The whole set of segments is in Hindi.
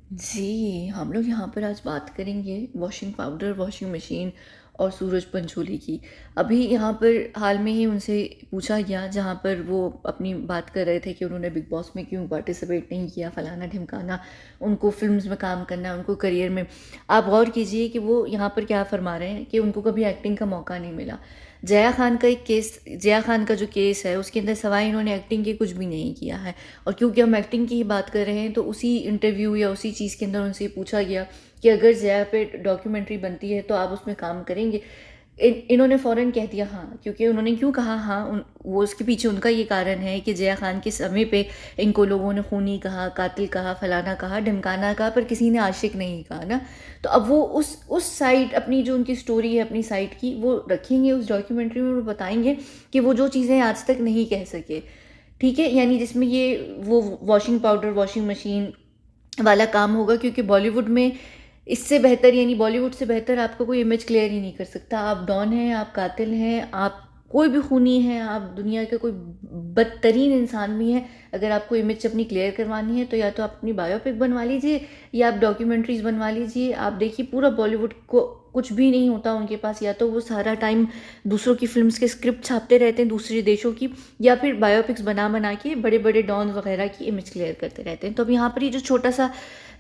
जी, हम लोग यहाँ पर आज बात करेंगे वॉशिंग पाउडर, वॉशिंग मशीन और सूरज पंचोली की। अभी यहाँ पर हाल में ही उनसे पूछा गया, जहाँ पर वो अपनी बात कर रहे थे कि उन्होंने बिग बॉस में क्यों पार्टिसिपेट नहीं किया, फलाना-ढिमकाना, उनको फ़िल्म्स में काम करना है, उनको करियर में। आप गौर कीजिए कि वो यहाँ पर क्या फरमा रहे हैं कि उनको कभी एक्टिंग का मौका नहीं मिला। जया खान का जो केस है, उसके अंदर सवाई इन्होंने एक्टिंग के कुछ भी नहीं किया है। और क्योंकि हम एक्टिंग की ही बात कर रहे हैं, तो उसी इंटरव्यू या उसी चीज़ के अंदर उनसे पूछा गया कि अगर जया पे डॉक्यूमेंट्री बनती है तो आप उसमें काम करेंगे। इन्होंने फ़ौरन कह दिया हाँ, क्योंकि उन्होंने क्यों कहा हाँ, वो उसके पीछे उनका ये कारण है कि जया खान के समय पे इनको लोगों ने खूनी कहा, कातिल कहा, फलाना कहा, ढिमकाना कहा, पर किसी ने आशिक नहीं कहा ना। तो अब वो उस साइड, अपनी जो उनकी स्टोरी है अपनी साइड की, वो रखेंगे उस डॉक्यूमेंट्री में, वो बताएंगे कि वो जो चीज़ें आज तक नहीं कह सके। ठीक है, यानी जिसमें ये वो वॉशिंग पाउडर, वॉशिंग मशीन वाला काम होगा, क्योंकि बॉलीवुड में इससे बेहतर, यानी बॉलीवुड से बेहतर आपका कोई इमेज क्लियर ही नहीं कर सकता। आप डॉन हैं, आप कातिल हैं, आप कोई भी खूनी हैं, आप दुनिया के कोई बदतरीन इंसान भी हैं, अगर आपको इमेज अपनी क्लियर करवानी है तो या तो आप अपनी बायोपिक बनवा लीजिए या आप डॉक्यूमेंट्रीज बनवा लीजिए। आप देखिए पूरा बॉलीवुड को कुछ भी नहीं होता उनके पास, या तो वो सारा टाइम दूसरों की फिल्म्स के स्क्रिप्ट छापते रहते हैं दूसरे देशों की, या फिर बायोपिक्स बना बना के बड़े बड़े डॉन वगैरह की इमेज क्लियर करते रहते हैं। तो अब यहाँ पर ये जो छोटा सा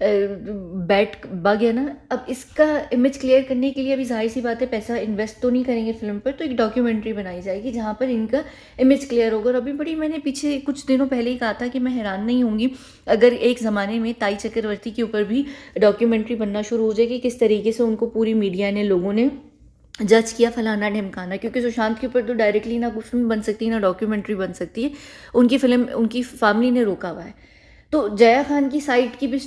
बैट बग है ना, अब इसका इमेज क्लियर करने के लिए अभी जाहिर सी बात है पैसा इन्वेस्ट तो नहीं करेंगे फिल्म पर, तो एक डॉक्यूमेंट्री बनाई जाएगी जहाँ पर इनका इमेज क्लियर होगा। और अभी बड़ी, मैंने पीछे कुछ दिनों पहले ही कहा था कि मैं हैरान नहीं होंगी अगर एक ज़माने में ताई चक्रवर्ती के ऊपर भी डॉक्यूमेंट्री बनना शुरू हो जाएगी, किस तरीके से उनको पूरी मीडिया ने, लोगों ने जज किया, फलाना ढिमकाना। क्योंकि सुशांत के ऊपर तो डायरेक्टली ना कोई फिल्म बन सकती है ना डॉक्यूमेंट्री बन सकती है, उनकी फिल्म उनकी फैमिली ने रोका हुआ है। तो जया खान की साइड की भी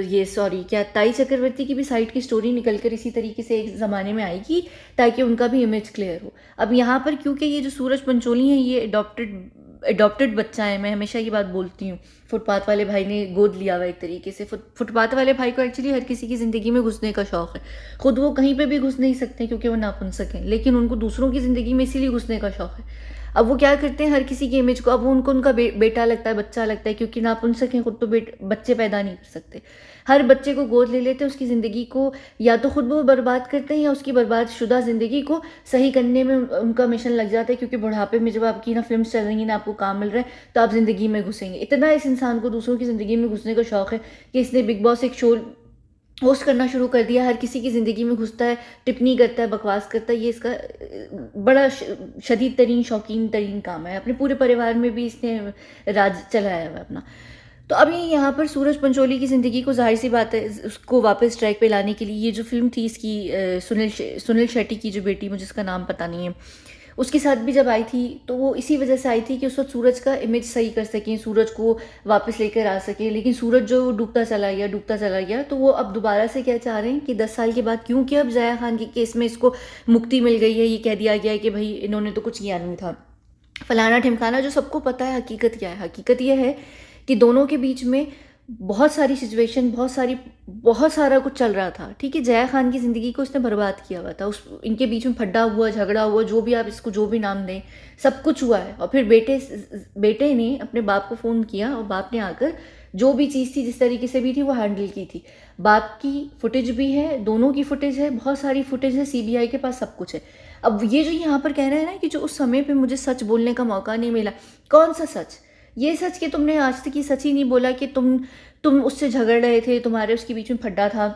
ये सॉरी क्या ताई चक्रवर्ती की भी साइड की स्टोरी निकल कर इसी तरीके से एक ज़माने में आएगी, ताकि उनका भी इमेज क्लियर हो। अब यहाँ पर क्योंकि ये जो सूरज पंचोली हैं, ये अडॉप्टेड बच्चा है, मैं हमेशा ये बात बोलती हूँ, फुटपाथ वाले भाई ने गोद लिया हुआ एक तरीके से। फुटपाथ वाले भाई को एक्चुअली हर किसी की ज़िंदगी में घुसने का शौक़ है। खुद वो कहीं पे भी घुस नहीं सकते क्योंकि वो नापुंसक हैं, लेकिन उनको दूसरों की ज़िंदगी में इसीलिए घुसने का शौक़ है। अब वो क्या करते हैं, हर किसी की इमेज को, अब वो उनको उनका बेटा लगता है, बच्चा लगता है, क्योंकि नापुंसक हैं खुद, तो बच्चे पैदा नहीं कर सकते। हर बच्चे को गोद ले लेते हैं, उसकी ज़िंदगी को या तो खुद वो बर्बाद करते हैं या उसकी बर्बाद शुदा ज़िंदगी को सही करने में उनका मिशन लग जाता है। क्योंकि बुढ़ापे में जब आपकी ना फिल्म चल रही है ना आपको काम मिल रहा है, तो आप ज़िंदगी में घुसेंगे। इतना इस इंसान को दूसरों की ज़िंदगी में घुसने का शौक़ है कि इसने बिग बॉस एक शो होस्ट करना शुरू कर दिया, हर किसी की ज़िंदगी में घुसता है, टिप्पणी करता है, बकवास करता है। ये इसका बड़ा शदीद तरीन शौकीन तरीन काम है। अपने पूरे परिवार में भी इसने राज चलाया हुआ है अपना। तो अभी यहाँ पर सूरज पंचोली की ज़िंदगी को जाहिर सी बात है उसको वापस ट्रैक पे लाने के लिए ये जो फिल्म थी इसकी, सुनील शेट्टी की जो बेटी, मुझे इसका नाम पता नहीं है, उसके साथ भी जब आई थी तो वो इसी वजह से आई थी कि उस वक्त सूरज का इमेज सही कर सकें, सूरज को वापस लेकर आ सकें। लेकिन सूरज जो डूबता चला गया, तो वो अब दोबारा से क्या चाह रहे हैं कि 10 साल के बाद, क्योंकि अब जया खान के केस में इसको मुक्ति मिल गई है, ये कह दिया गया है कि भाई इन्होंने तो कुछ किया नहीं था, फलाना ढिमकाना। जो सबको पता है हकीकत क्या है, हकीकत यह है कि दोनों के बीच में बहुत सारी सिचुएशन, बहुत सारा कुछ चल रहा था। ठीक है, जया खान की ज़िंदगी को उसने बर्बाद किया हुआ था, उस इनके बीच में फड्डा हुआ, झगड़ा हुआ, जो भी आप इसको जो भी नाम दें, सब कुछ हुआ है। और फिर बेटे ने अपने बाप को फ़ोन किया और बाप ने आकर जो भी चीज़ थी, जिस तरीके से भी थी, वो हैंडल की थी। बाप की फुटेज भी है, दोनों की फुटेज है, बहुत सारी फुटेज है, सीबीआई के पास सब कुछ है। अब ये जो यहाँ पर कह रहे हैं ना कि जो उस समय पे मुझे सच बोलने का मौका नहीं मिला, कौन सा सच? ये सच कि तुमने आज तक ये सच ही नहीं बोला कि तुम उससे झगड़ रहे थे, तुम्हारे उसके बीच में फड्डा था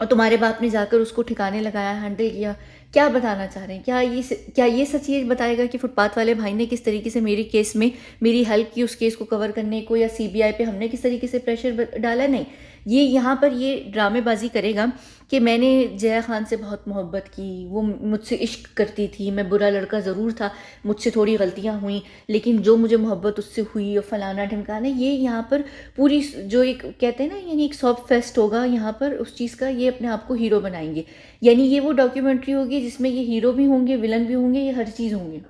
और तुम्हारे बाप ने जाकर उसको ठिकाने लगाया, हैंडल किया। क्या बताना चाह रहे हैं? क्या ये सच ये बताएगा कि फुटपाथ वाले भाई ने किस तरीके से मेरे केस में मेरी हेल्प की उस केस को कवर करने को, या सीबीआई पे हमने किस तरीके से प्रेशर डाला? नहीं, ये यहाँ पर ये ड्रामेबाजी करेगा कि मैंने जया खान से बहुत मोहब्बत की, वो मुझसे इश्क करती थी, मैं बुरा लड़का ज़रूर था, मुझसे थोड़ी गलतियाँ हुई, लेकिन जो मुझे मोहब्बत उससे हुई और फलाना ढिमकाना, ये यहाँ पर पूरी जो एक कहते हैं ना, यानी एक सॉफ्ट फेस्ट होगा यहाँ पर उस चीज़ का, ये अपने आप को हीरो बनाएंगे। यानी ये वो डॉक्यूमेंट्री होगी जिसमें ये हीरो भी होंगे, विलन भी होंगे, ये हर चीज़ होंगे।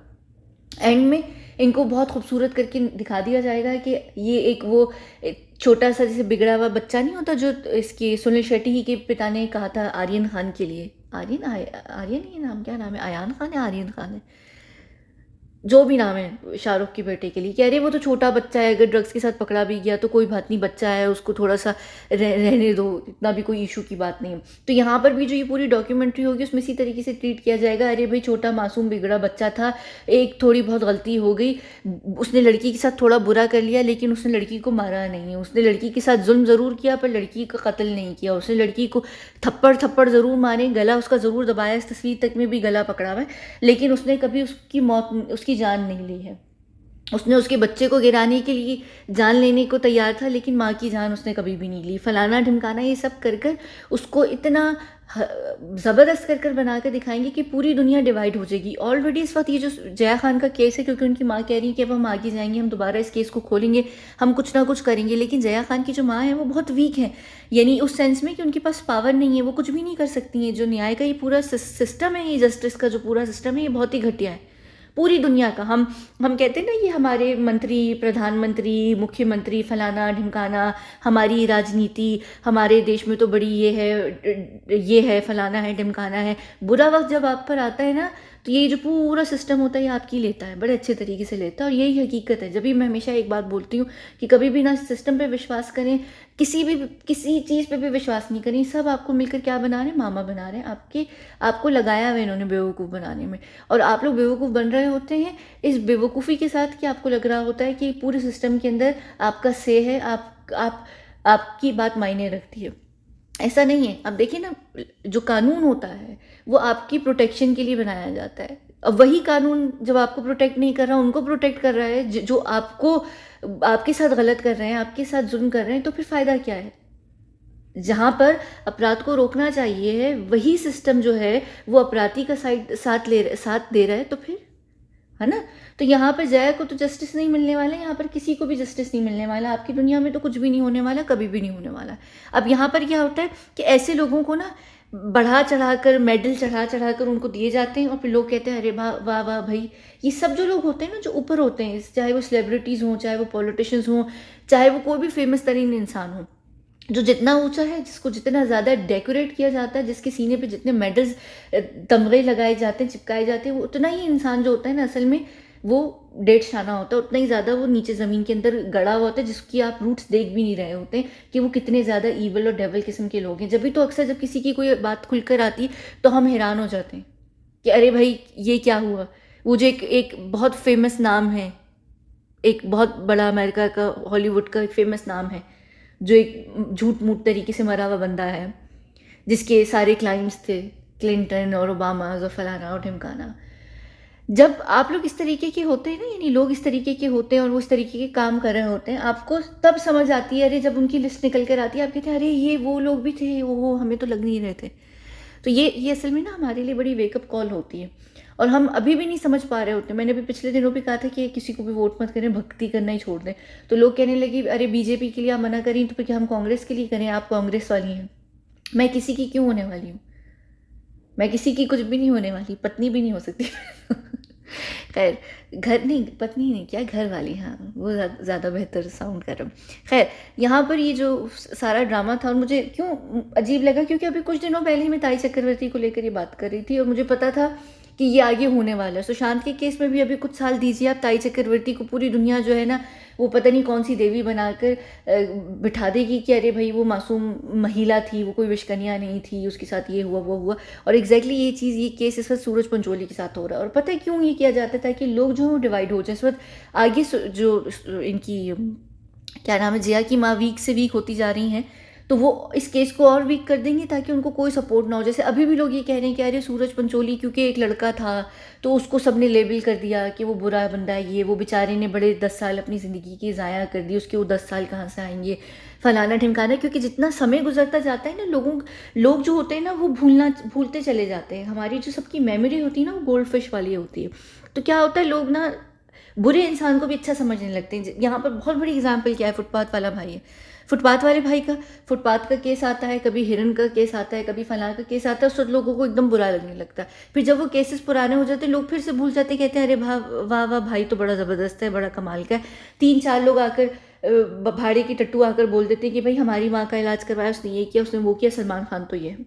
एंड में इनको बहुत खूबसूरत करके दिखा दिया जाएगा कि ये एक वो छोटा सा जैसे बिगड़ा हुआ बच्चा नहीं होता, जो इसके सुनील शेट्टी ही के पिता ने कहा था आर्यन खान के लिए, आर्यन ही नाम, क्या नाम है, अयान खान है, आर्यन खान है, जो भी नाम है शाहरुख के बेटे के लिए, कि अरे वो तो छोटा बच्चा है, अगर ड्रग्स के साथ पकड़ा भी गया तो कोई बात नहीं, बच्चा है, उसको थोड़ा सा रहने दो, इतना भी कोई इशू की बात नहीं है। तो यहाँ पर भी जो ये पूरी डॉक्यूमेंट्री होगी उसमें इसी तरीके से ट्रीट किया जाएगा, अरे भाई छोटा मासूम बिगड़ा बच्चा था, एक थोड़ी बहुत गलती हो गई, उसने लड़की के साथ थोड़ा बुरा कर लिया, लेकिन उसने लड़की को मारा नहीं, उसने लड़की के साथ जुल्म ज़रूर किया पर लड़की का कत्ल नहीं किया, उसने लड़की को थप्पड़ थप्पड़ ज़रूर मारे, गला उसका ज़रूर दबाया, इस तस्वीर तक में भी गला पकड़ा हुआ है, लेकिन उसने कभी उसकी मौत, उसकी जान नहीं ली है। उसने उसके बच्चे को गिराने के लिए जान लेने को तैयार था, लेकिन माँ की जान उसने कभी भी नहीं ली, फलाना ढिमकाना, ये सब कर कर उसको इतना ज़बरदस्त कर कर बना कर दिखाएंगे कि पूरी दुनिया डिवाइड हो जाएगी। ऑलरेडी इस वक्त ये जो जया खान का केस है, क्योंकि उनकी माँ कह रही है कि अब हम आगे जाएंगे, हम दोबारा इस केस को खोलेंगे, हम कुछ ना कुछ करेंगे, लेकिन जया खान की जो माँ है वो बहुत वीक है, यानी उस सेंस में कि उनके पास पावर नहीं है, वो कुछ भी नहीं कर सकती हैं। जो न्याय का ये पूरा सिस्टम है, ये जस्टिस का जो पूरा सिस्टम है, ये बहुत ही घटिया है पूरी दुनिया का। हम कहते हैं ना, ये हमारे मंत्री, प्रधानमंत्री, मुख्यमंत्री, फलाना ढिमकाना, हमारी राजनीति, हमारे देश में तो बड़ी ये है, फलाना है, ढिमकाना है। बुरा वक्त जब आप पर आता है ना, तो ये जो पूरा सिस्टम होता है ये आपकी लेता है, बड़े अच्छे तरीके से लेता है, और यही हकीकत है। जब भी मैं हमेशा एक बात बोलती हूँ कि कभी भी ना सिस्टम पे विश्वास करें, किसी चीज़ पे भी विश्वास नहीं करें, सब आपको मिलकर क्या बना रहे हैं, मामा बना रहे हैं, आपको लगाया हुआ इन्होंने बेवकूफ़ बनाने में, और आप लोग बेवकूफ़ बन रहे होते हैं इस बेवकूफ़ी के साथ कि आपको लग रहा होता है कि पूरे सिस्टम के अंदर आपका से है, आपकी बात मायने रखती है। ऐसा नहीं है। अब देखिए ना, जो कानून होता है वो आपकी प्रोटेक्शन के लिए बनाया जाता है, अब वही कानून जब आपको प्रोटेक्ट नहीं कर रहा, उनको प्रोटेक्ट कर रहा है जो आपको, आपके साथ गलत कर रहे हैं, आपके साथ जुल्म कर रहे हैं, तो फिर फ़ायदा क्या है? जहाँ पर अपराध को रोकना चाहिए है, वही सिस्टम जो है वो अपराधी का साथ दे रहा है, तो फिर, है ना? तो यहाँ पर जया को तो जस्टिस नहीं मिलने वाला है, यहाँ पर किसी को भी जस्टिस नहीं मिलने वाला, आपकी दुनिया में तो कुछ भी नहीं होने वाला, कभी भी नहीं होने वाला। अब यहाँ पर क्या होता है कि ऐसे लोगों को ना बढ़ा चढ़ा कर, मेडल चढ़ा चढ़ा कर उनको दिए जाते हैं, और फिर लोग कहते हैं अरे वाह वाह वाह भाई। ये सब जो लोग होते हैं ना, जो ऊपर होते हैं, चाहे वो सेलिब्रिटीज़ हों, चाहे वो पॉलिटिशियंस हों, चाहे वो कोई भी फेमस तरीन इंसान हो, जो जितना ऊंचा है, जिसको जितना ज़्यादा डेकोरेट किया जाता है, जिसके सीने पे जितने मेडल्स, तमगे लगाए जाते हैं, चिपकाए जाते हैं, वो उतना ही इंसान जो होता है ना, असल में वो डेढ़ शाना होता है, उतना ही ज़्यादा वो नीचे ज़मीन के अंदर गड़ा हुआ होता है, जिसकी आप रूट्स देख भी नहीं रहे होते हैं कि वो कितने ज़्यादा ईवल और डेवल किस्म के लोग हैं। जब भी तो अक्सर जब किसी की कोई बात खुलकर आती तो हम हैरान हो जाते हैं कि अरे भाई ये क्या हुआ। वो जो एक बहुत फेमस नाम है, एक बहुत बड़ा अमेरिका का, हॉलीवुड का एक फेमस नाम है, जो एक झूठ मूठ तरीके से मरा हुआ बंदा है, जिसके सारे क्लाइंट्स थे क्लिंटन और ओबामा और फलाना और ढिमकाना। जब आप लोग इस तरीके के होते हैं ना, यानी लोग इस तरीके के होते हैं और वो इस तरीके के काम कर रहे होते हैं, आपको तब समझ आती है, अरे जब उनकी लिस्ट निकल कर आती है, आप कहते हैं अरे ये वो लोग भी थे, वो हमें तो लग नहीं रहे थे। तो ये असल में ना हमारे लिए बड़ी वेकअप कॉल होती है, और हम अभी भी नहीं समझ पा रहे होते। मैंने अभी पिछले दिनों भी कहा था कि किसी को भी वोट मत करें, भक्ति करना ही छोड़ दें। तो लोग कहने लगे अरे बीजेपी के लिए आप मना करें तो फिर क्या हम कांग्रेस के लिए करें, आप कांग्रेस वाली हैं। मैं किसी की क्यों होने वाली हूँ? मैं किसी की कुछ भी नहीं होने वाली, पत्नी भी नहीं हो सकती। खैर, घर नहीं, पत्नी नहीं, क्या घर वाली, हाँ वो ज़्यादा बेहतर साउंड कर रहा हूँ। खैर, यहाँ पर ये जो सारा ड्रामा था, और मुझे क्यों अजीब लगा, क्योंकि अभी कुछ दिनों पहले ही मैं ताई चक्रवर्ती को लेकर ये बात कर रही थी, और मुझे पता था कि ये आगे होने वाला है। सुशांत के केस में भी अभी कुछ साल दीजिए आप, ताई चक्रवर्ती को पूरी दुनिया जो है ना, वो पता नहीं कौन सी देवी बनाकर बिठा देगी कि अरे भाई वो मासूम महिला थी, वो कोई विशकन्या नहीं थी, उसके साथ ये हुआ वो हुआ। और एग्जैक्टली ये चीज़, ये केस इस वक्त सूरज पंचोली के साथ हो रहा है। और पता है क्यों ये किया जाता है? ताकि लोग जो डिवाइड हो जाए। इस वक्त आगे जो इनकी क्या नाम है, जया की माँ वीक से वीक होती जा रही हैं, तो वो इस केस को और वीक कर देंगे ताकि उनको कोई सपोर्ट ना हो। जैसे अभी भी लोग ये कह रहे हैं कि अरे सूरज पंचोली क्योंकि एक लड़का था तो उसको सबने लेबल कर दिया कि वो बुरा बंदा है, ये वो बेचारे ने बड़े 10 साल अपनी ज़िंदगी की ज़ाया कर दी, उसके वो 10 साल कहाँ से आएंगे, फलाना ढिमकाना। क्योंकि जितना समय गुजरता जाता है ना, लोग जो होते हैं ना वो भूलते चले जाते हैं। हमारी जो सबकी मेमोरी होती है ना, वो गोल्ड फिश वाली होती है। तो क्या होता है, लोग ना बुरे इंसान को भी अच्छा समझने लगते हैं। यहाँ पर बहुत बड़ी एग्जाम्पल क्या है, फुटपाथ वाला भाई है। फुटपाथ वाले भाई का, फुटपाथ का केस आता है, कभी हिरन का केस आता है, कभी फलां का केस आता है, सब लोगों को एकदम बुरा लगने लगता है। फिर जब वो केसेस पुराने हो जाते हैं, लोग फिर से भूल जाते, कहते हैं अरे वाह वाह भाई तो बड़ा ज़बरदस्त है, बड़ा कमाल का है। 3-4 लोग आकर भाड़े की टट्टू आकर बोल देते हैं कि भाई हमारी माँ का इलाज करवाया, उसने ये किया, उसने वो किया, सलमान खान तो ये है।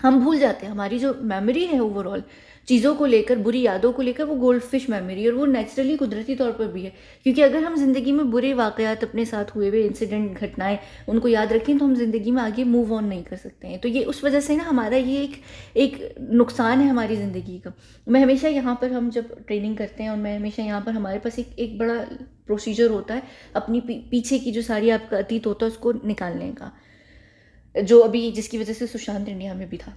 हम भूल जाते हैं, हमारी जो मेमोरी है ओवरऑल चीज़ों को लेकर, बुरी यादों को लेकर, वो गोल्ड फिश मेमोरी, और वो नेचुरली कुदरती तौर पर भी है। क्योंकि अगर हम ज़िंदगी में बुरे वाक़यात, अपने साथ हुए हुए इंसिडेंट, घटनाएं, उनको याद रखें तो हम ज़िंदगी में आगे मूव ऑन नहीं कर सकते हैं। तो ये उस वजह से ना हमारा ये एक नुकसान है हमारी ज़िंदगी का। मैं हमेशा यहाँ पर, हम जब ट्रेनिंग करते हैं, और मैं हमेशा यहाँ पर, हमारे पास एक बड़ा प्रोसीजर होता है अपनी पीछे की जो सारी आपका अतीत होता है उसको निकालने का, जो अभी जिसकी वजह से सुशांत इंडिया में भी था।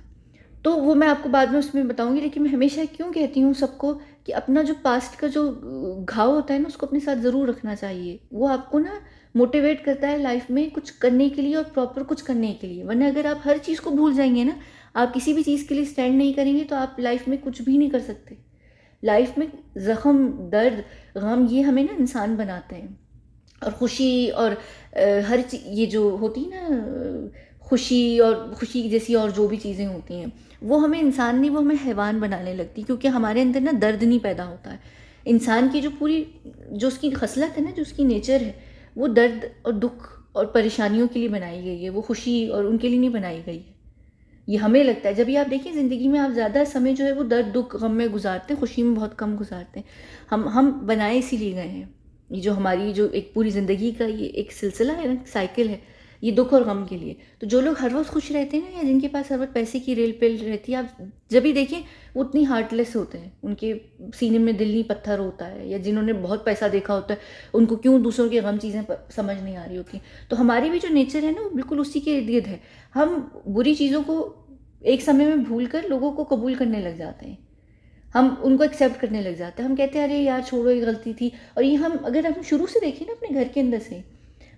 तो वो मैं आपको बाद में उसमें बताऊंगी, लेकिन मैं हमेशा क्यों कहती हूँ सबको कि अपना जो पास्ट का जो घाव होता है ना, उसको अपने साथ ज़रूर रखना चाहिए। वो आपको ना मोटिवेट करता है लाइफ में कुछ करने के लिए और प्रॉपर कुछ करने के लिए। वरना अगर आप हर चीज़ को भूल जाएंगे ना, आप किसी भी चीज़ के लिए स्टैंड नहीं करेंगे, तो आप लाइफ में कुछ भी नहीं कर सकते। लाइफ में ज़ख्म, दर्द, गम, ये हमें ना इंसान बनाते हैं। और खुशी और हर चीज़, ये जो होती है ना खुशी, और खुशी जैसी और जो भी चीज़ें होती हैं, वो हमें इंसान नहीं, वो हमें हैवान बनाने लगती, क्योंकि हमारे अंदर ना दर्द नहीं पैदा होता है। इंसान की जो पूरी, जो उसकी खसलत है ना, जो उसकी नेचर है, वो दर्द और दुख और परेशानियों के लिए बनाई गई है, वो खुशी और उनके लिए नहीं बनाई गई है। ये हमें लगता है। जब भी आप देखिए ज़िंदगी में, आप ज़्यादा समय जो है वो दर्द, दुख, गम में गुजारते हैं, खुशी में बहुत कम गुजारते हैं। हम बनाए इसीलिए गए हैं। ये जो हमारी जो एक पूरी ज़िंदगी का ये एक सिलसिला है ना, साइकिल है, ये दुख और गम के लिए। तो जो लोग हर वक्त खुश रहते हैं ना, या जिनके पास हर वक्त पैसे की रेल पेल रहती है, आप जब भी देखें वो उतनी हार्टलेस होते हैं, उनके सीने में दिल नहीं पत्थर होता है। या जिन्होंने बहुत पैसा देखा होता है, उनको क्यों दूसरों की गम चीज़ें समझ नहीं आ रही होती। तो हमारी भी जो नेचर है ना, वो बिल्कुल उसी के इर्द गिर्द है। हम बुरी चीज़ों को एक समय में भूल कर लोगों को कबूल करने लग जाते हैं, हम उनको एक्सेप्ट करने लग जाते हैं। हम कहते हैं अरे यार छोड़ो, ये गलती थी। और ये हम, अगर हम शुरू से देखें ना अपने घर के अंदर से,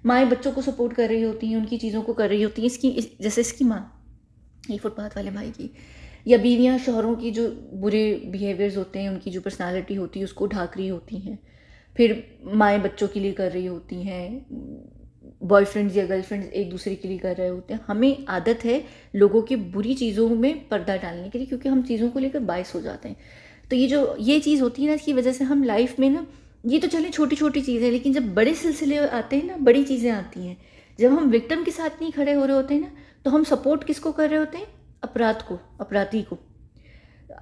माएँ बच्चों को सपोर्ट कर रही होती हैं, उनकी चीज़ों को कर रही होती हैं। जैसे इसकी माँ, ये फुटपाथ वाले भाई की, या बीवियाँ शौहरों की जो बुरे बिहेवियर्स होते हैं, उनकी जो पर्सनालिटी होती है, उसको ढाक रही होती हैं। फिर माएँ बच्चों के लिए कर रही होती हैं, बॉयफ्रेंड्स या गर्लफ्रेंड्स एक दूसरे के लिए कर रहे होते हैं। हमें आदत है लोगों की बुरी चीज़ों में पर्दा डालने के लिए, क्योंकि हम चीज़ों को लेकर बायस हो जाते हैं। तो ये चीज़ होती है ना, इसकी वजह से हम लाइफ में ना, ये तो चले छोटी छोटी चीज़ें, लेकिन जब बड़े सिलसिले आते हैं ना, बड़ी चीज़ें आती हैं, जब हम विक्टिम के साथ नहीं खड़े हो रहे होते हैं ना, तो हम सपोर्ट किसको कर रहे होते हैं? अपराध को, अपराधी को।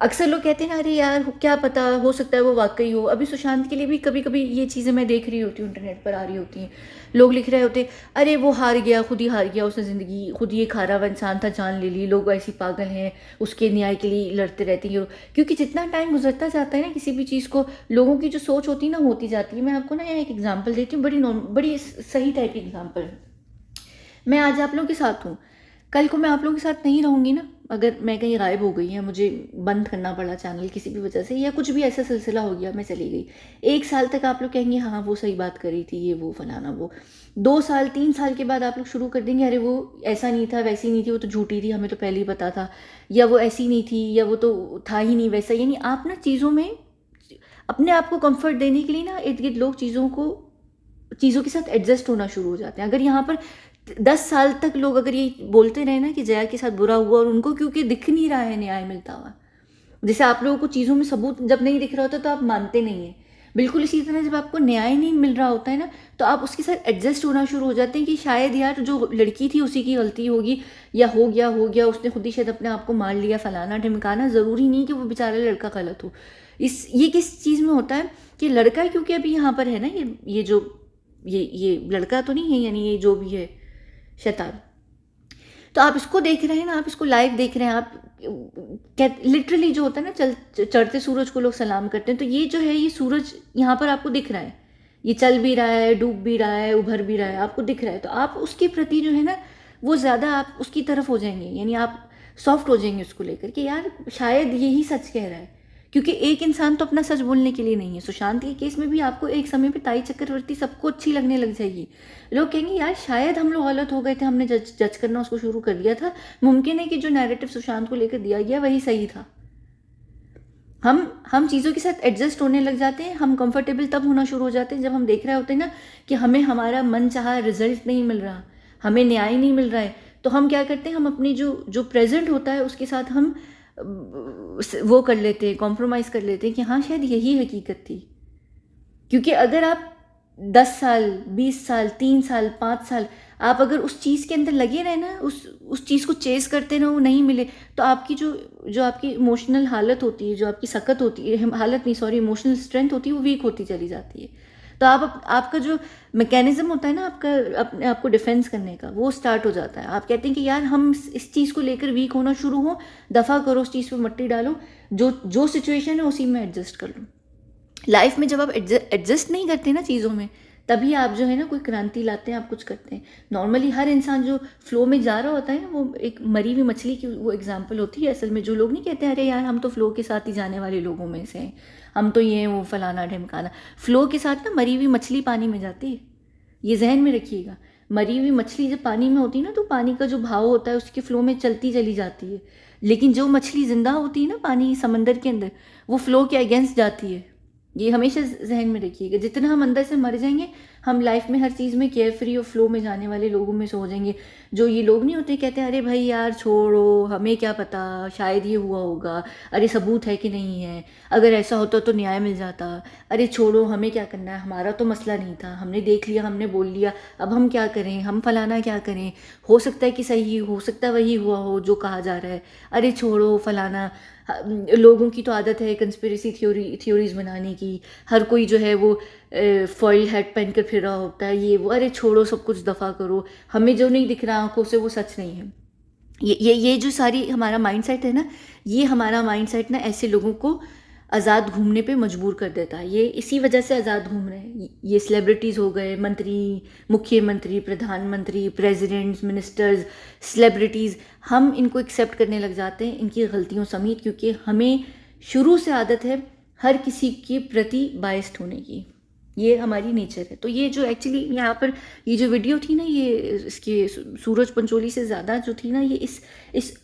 अक्सर लोग कहते हैं ना, अरे यार क्या पता, हो सकता है वो वाकई हो। अभी सुशांत के लिए भी कभी कभी ये चीज़ें मैं देख रही होती हूँ, इंटरनेट पर आ रही होती हैं, लोग लिख रहे होते, अरे वो हार गया, खुद ही हार गया, उसने ज़िंदगी खुद ही, एक हारा हुआ इंसान था, जान ले ली, लोग ऐसी पागल हैं, उसके न्याय के लिए लड़ते रहते हैं। क्योंकि जितना टाइम गुजरता जाता है ना, किसी भी चीज़ को, लोगों की जो सोच होती है ना, होती जाती है। मैं आपको ना यहाँ एक एग्जाम्पल देती हूँ, बड़ी सही टाइप की एग्जाम्पल है। मैं आज आप लोगों के साथ हूँ, कल को मैं आप लोगों के साथ नहीं रहूँगी ना, अगर मैं कहीं गायब हो गई, या मुझे बंद करना पड़ा चैनल किसी भी वजह से, या कुछ भी ऐसा सिलसिला हो गया, मैं चली गई, 1 साल तक आप लोग कहेंगे हाँ वो सही बात करी थी, ये वो फलाना वो। 2 साल 3 साल के बाद आप लोग शुरू कर देंगे, अरे वो ऐसा नहीं था, वैसी नहीं थी, वो तो झूठी थी, हमें तो पहले ही पता था, या वो ऐसी नहीं थी, या वो तो था ही नहीं वैसा। यानी आप ना चीज़ों में अपने आप को कंफर्ट देने के लिए ना, इर्द गिर्द लोग चीज़ों के साथ एडजस्ट होना शुरू हो जाते हैं। अगर यहाँ पर 10 साल तक लोग अगर ये बोलते रहे ना कि जया के साथ बुरा हुआ, और उनको क्योंकि दिख नहीं रहा है न्याय मिलता हुआ, जैसे आप लोगों को चीज़ों में सबूत जब नहीं दिख रहा होता तो आप मानते नहीं हैं, बिल्कुल इसी तरह जब आपको न्याय नहीं मिल रहा होता है ना, तो आप उसके साथ एडजस्ट होना शुरू हो जाते हैं कि शायद यार जो लड़की थी उसी की गलती होगी, या हो गया, उसने खुद ही शायद अपने आप को मार लिया, फलाना ढिमकाना। ज़रूरी नहीं कि वो बेचारा लड़का गलत हो। ये किस चीज़ में होता है कि लड़का, क्योंकि अभी यहाँ पर है ना, ये लड़का तो नहीं है, यानी ये जो भी है शैतान, तो आप इसको देख रहे हैं ना, आप इसको लाइव देख रहे हैं, आप लिटरली जो होता है ना, चढ़ते सूरज को लोग सलाम करते हैं, तो ये जो है, ये सूरज यहाँ पर आपको दिख रहा है, ये चल भी रहा है, डूब भी रहा है, उभर भी रहा है, आपको दिख रहा है। तो आप उसके प्रति जो है ना, वो ज़्यादा आप उसकी तरफ हो जाएंगे, यानी आप सॉफ्ट हो जाएंगे उसको लेकर कि यार शायद यही सच कह रहा है। क्योंकि एक इंसान तो अपना सच बोलने के लिए नहीं है। सुशांत के केस में भी आपको एक समय पे ताई चक्रवर्ती सबको अच्छी लगने लग जाएगी, लोग कहेंगे यार शायद हम लोग गलत हो गए थे, हमने जज करना उसको शुरू कर दिया था, मुमकिन है कि जो नैरेटिव सुशांत को लेकर दिया गया वही सही था। हम चीज़ों के साथ एडजस्ट होने लग जाते हैं, हम कंफर्टेबल तब होना शुरू हो जाते हैं जब हम देख रहे होते हैं ना कि हमें हमारा मन चाहा रिजल्ट नहीं मिल रहा, हमें न्याय नहीं मिल रहा है। तो हम क्या करते हैं, हम अपनी जो प्रेजेंट होता है उसके साथ हम वो कर लेते हैं, कॉम्प्रोमाइज़ कर लेते हैं कि हाँ शायद यही हकीकत थी। क्योंकि अगर आप 10 साल 20 साल 3 साल 5 साल आप अगर उस चीज़ के अंदर लगे रहे ना, उस चीज़ को चेस करते रहो, नहीं मिले, तो आपकी जो आपकी इमोशनल हालत होती है, जो आपकी सकत होती है, हालत नहीं सॉरी, इमोशनल स्ट्रेंथ होती है, वो वीक होती चली जाती है। तो आपका जो मैकेनिज्म होता है ना, आपका अपने आप को डिफेंस करने का, वो स्टार्ट हो जाता है। आप कहते हैं कि यार हम इस चीज़ को लेकर वीक होना शुरू हो, दफ़ा करो, उस चीज़ पे मट्टी डालो, जो सिचुएशन है उसी में एडजस्ट कर लो। लाइफ में जब आप एडजस्ट नहीं करते ना चीज़ों में, तभी आप जो है ना कोई क्रांति लाते हैं, आप कुछ करते हैं। नॉर्मली हर इंसान जो फ्लो में जा रहा होता है ना, वो एक मरी हुई मछली की वो एग्जांपल होती है असल में। जो लोग नहीं कहते अरे यार हम तो फ्लो के साथ ही जाने वाले लोगों में से हैं, हम तो ये वो फलाना ढिमकाना, फ्लो के साथ ना मरी हुई मछली पानी में जाती है, ये जहन में रखिएगा। मरी हुई मछली जब पानी में होती है ना, तो पानी का जो भाव होता है उसके फ्लो में चलती चली जाती है। लेकिन जो मछली जिंदा होती है ना पानी समंदर के अंदर, वो फ्लो के अगेंस्ट जाती है। ये हमेशा जहन में रखिएगा। जितना हम अंदर से मर जाएंगे, हम लाइफ में हर चीज़ में केयर फ्री और फ्लो में जाने वाले लोगों में से हो जाएंगे। जो ये लोग नहीं होते, कहते हैं अरे भाई यार छोड़ो, हमें क्या पता, शायद ये हुआ होगा, अरे सबूत है कि नहीं है, अगर ऐसा होता तो न्याय मिल जाता, अरे छोड़ो हमें क्या करना है, हमारा तो मसला नहीं था, हमने देख लिया, हमने बोल लिया, अब हम क्या करें, हम फलाना क्या करें, हो सकता है कि सही हो सकता है वही हुआ हो जो कहा जा रहा है, अरे छोड़ो फलाना। लोगों की तो आदत है कंस्पिरेसी थ्योरीज बनाने की, हर कोई जो है वो फॉइल हैट पहन कर फिर रहा होता है, ये वो, अरे छोड़ो सब कुछ दफ़ा करो, हमें जो नहीं दिख रहा आंखों से वो सच नहीं है। ये जो सारी हमारा माइंडसेट है ना, ये हमारा माइंडसेट ना ऐसे लोगों को आज़ाद घूमने पे मजबूर कर देता है। ये इसी वजह से आज़ाद घूम रहे हैं। ये सेलिब्रिटीज़ हो गए, मंत्री, मुख्यमंत्री, प्रधानमंत्री, प्रेसिडेंट्स, मिनिस्टर्स, सेलिब्रिटीज़, हम इनको एक्सेप्ट करने लग जाते हैं इनकी गलतियों समेत, क्योंकि हमें शुरू से आदत है हर किसी के प्रति बायस्ड होने की। ये हमारी नेचर है। तो ये जो एक्चुअली यहाँ पर ये जो वीडियो थी ना, ये इसके सूरज पंचोली से ज़्यादा जो थी ना, ये इस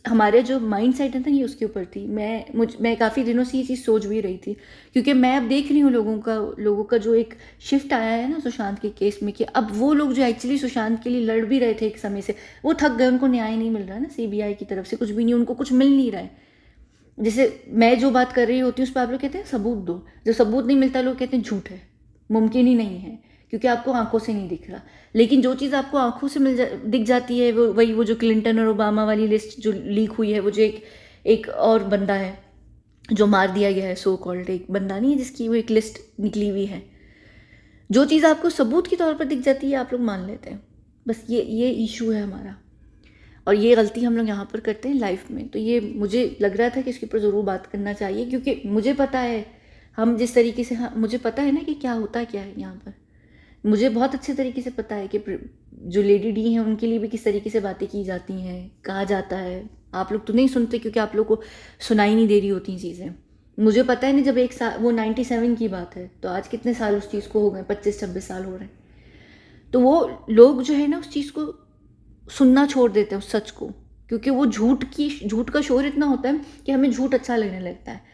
हमारे जो माइंड सेट है ना, ये उसके ऊपर थी। मैं काफ़ी दिनों से ये चीज़ सोच भी रही थी, क्योंकि मैं अब देख रही हूँ लोगों का जो एक शिफ्ट आया है ना सुशांत के केस में, कि अब वो लोग जो एक्चुअली सुशांत के लिए लड़ भी रहे थे एक समय से, वो थक गए, उनको न्याय नहीं मिल रहा है ना, CBI की तरफ से कुछ भी नहीं, उनको कुछ मिल नहीं रहा है। जैसे मैं जो बात कर रही होती हूँ उस पर आप लोग कहते हैं सबूत दो, जब सबूत नहीं मिलता लोग कहते हैं झूठ है, मुमकिन ही नहीं है, क्योंकि आपको आंखों से नहीं दिख रहा। लेकिन जो चीज़ आपको आंखों से दिख जाती है, वो जो क्लिंटन और ओबामा वाली लिस्ट जो लीक हुई है, वो जो एक और बंदा है जो मार दिया गया है, सो कॉल्ड एक बंदा नहीं है जिसकी वो एक लिस्ट निकली हुई है, जो चीज़ आपको सबूत के तौर पर दिख जाती है आप लोग मान लेते हैं। बस ये इशू है हमारा, और ये गलती हम लोग यहाँ पर करते हैं लाइफ में। तो ये मुझे लग रहा था कि इसके ऊपर ज़रूर बात करना चाहिए, क्योंकि मुझे पता है हम जिस तरीके से, मुझे पता है ना कि क्या होता क्या है यहाँ पर। मुझे बहुत अच्छे तरीके से पता है कि जो लेडी डी हैं उनके लिए भी किस तरीके से बातें की जाती हैं, कहा जाता है। आप लोग तो नहीं सुनते क्योंकि आप लोग को सुनाई नहीं दे रही होती चीज़ें। मुझे पता है ना, जब एक साल, वो 97 की बात है, तो आज कितने साल उस चीज़ को हो गए, 25-26 साल हो रहे हैं। तो वो लोग जो है ना उस चीज़ को सुनना छोड़ देते हैं, उस सच को, क्योंकि वो झूठ का शोर इतना होता है कि हमें झूठ अच्छा लगने लगता है।